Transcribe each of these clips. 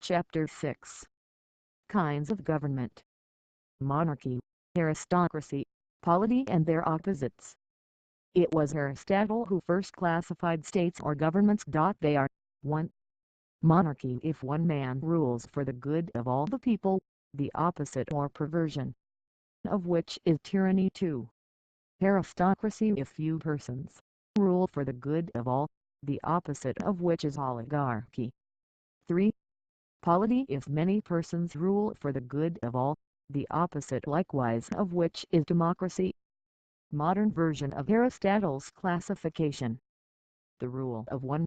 Chapter 6. Kinds of Government. Monarchy, Aristocracy, Polity and their opposites. It was Aristotle who first classified states or governments. They are 1. Monarchy, if one man rules for the good of all the people, the opposite or perversion of which is tyranny. 2. Aristocracy, if few persons rule for the good of all, the opposite of which is oligarchy. 3. Polity, if many persons rule for the good of all, the opposite likewise of which is democracy. Modern version of Aristotle's classification. The rule of one.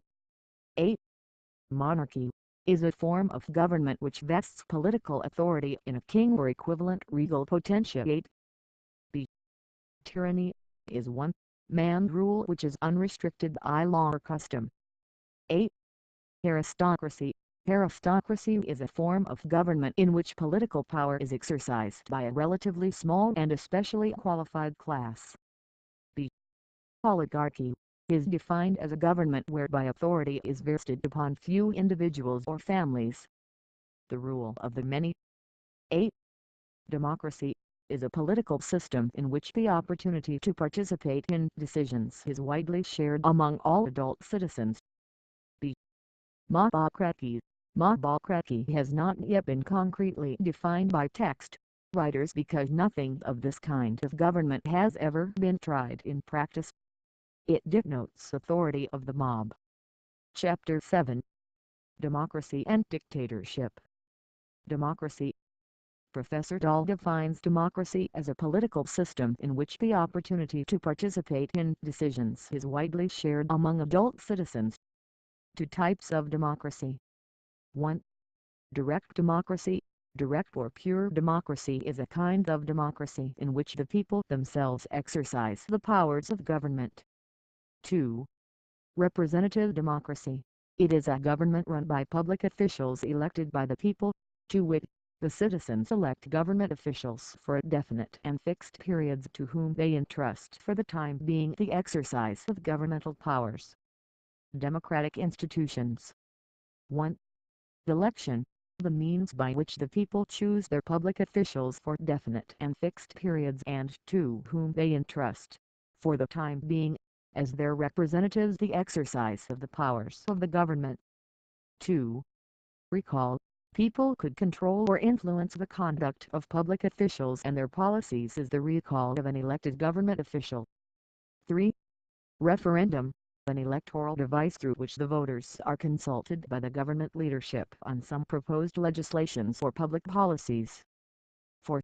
8. Monarchy is a form of government which vests political authority in a king or equivalent regal potentiate. B. Tyranny is one man rule which is unrestricted by law or custom. 8. Aristocracy. Aristocracy is a form of government in which political power is exercised by a relatively small and especially qualified class. B. Oligarchy is defined as a government whereby authority is vested upon few individuals or families. The rule of the many. 8. Democracy is a political system in which the opportunity to participate in decisions is widely shared among all adult citizens. B. Mobocracy. Mobocracy has not yet been concretely defined by text writers because nothing of this kind of government has ever been tried in practice. It denotes authority of the mob. Chapter 7. Democracy and Dictatorship. Democracy. Professor Dahl defines democracy as a political system in which the opportunity to participate in decisions is widely shared among adult citizens. 2 types of democracy. 1. Direct democracy. Direct or pure democracy is a kind of democracy in which the people themselves exercise the powers of government. 2. Representative democracy. It is a government run by public officials elected by the people, to wit, the citizens elect government officials for definite and fixed periods to whom they entrust for the time being the exercise of governmental powers. Democratic institutions. 1. Election, the means by which the people choose their public officials for definite and fixed periods and to whom they entrust, for the time being, as their representatives the exercise of the powers of the government. 2. Recall. People could control or influence the conduct of public officials and their policies as the recall of an elected government official. 3. Referendum, an electoral device through which the voters are consulted by the government leadership on some proposed legislations or public policies. 4.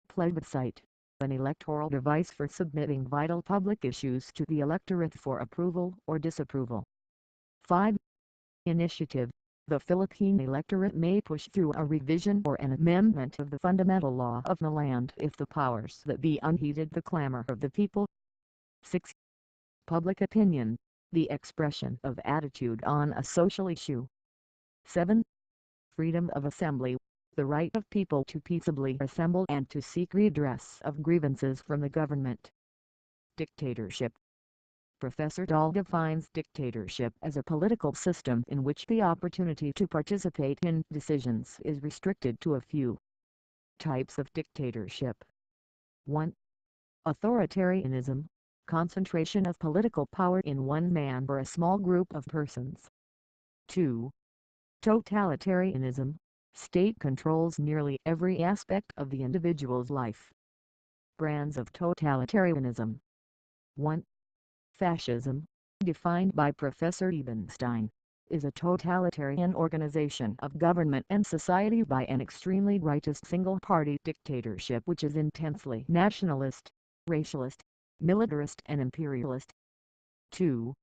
Plebiscite, an electoral device for submitting vital public issues to the electorate for approval or disapproval. 5. Initiative. The Philippine electorate may push through a revision or an amendment of the fundamental law of the land if the powers that be unheeded the clamor of the people. 6. Public opinion, the expression of attitude on a social issue. 7. Freedom of assembly, the right of people to peaceably assemble and to seek redress of grievances from the government. Dictatorship. Professor Dahl defines dictatorship as a political system in which the opportunity to participate in decisions is restricted to a few. Types of dictatorship. 1. Authoritarianism, concentration of political power in one man or a small group of persons. 2. Totalitarianism, state controls nearly every aspect of the individual's life. Brands of totalitarianism. 1. Fascism, defined by Professor Ebenstein, is a totalitarian organization of government and society by an extremely rightist single-party dictatorship which is intensely nationalist, racialist, militarist and imperialist. 2.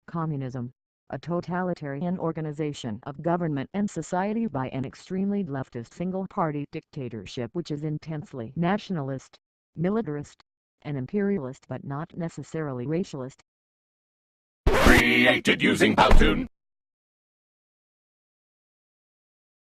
Communism, a totalitarian organization of government and society by an extremely leftist single-party dictatorship which is intensely nationalist, militarist, and imperialist but not necessarily racialist. Created using Powtoon.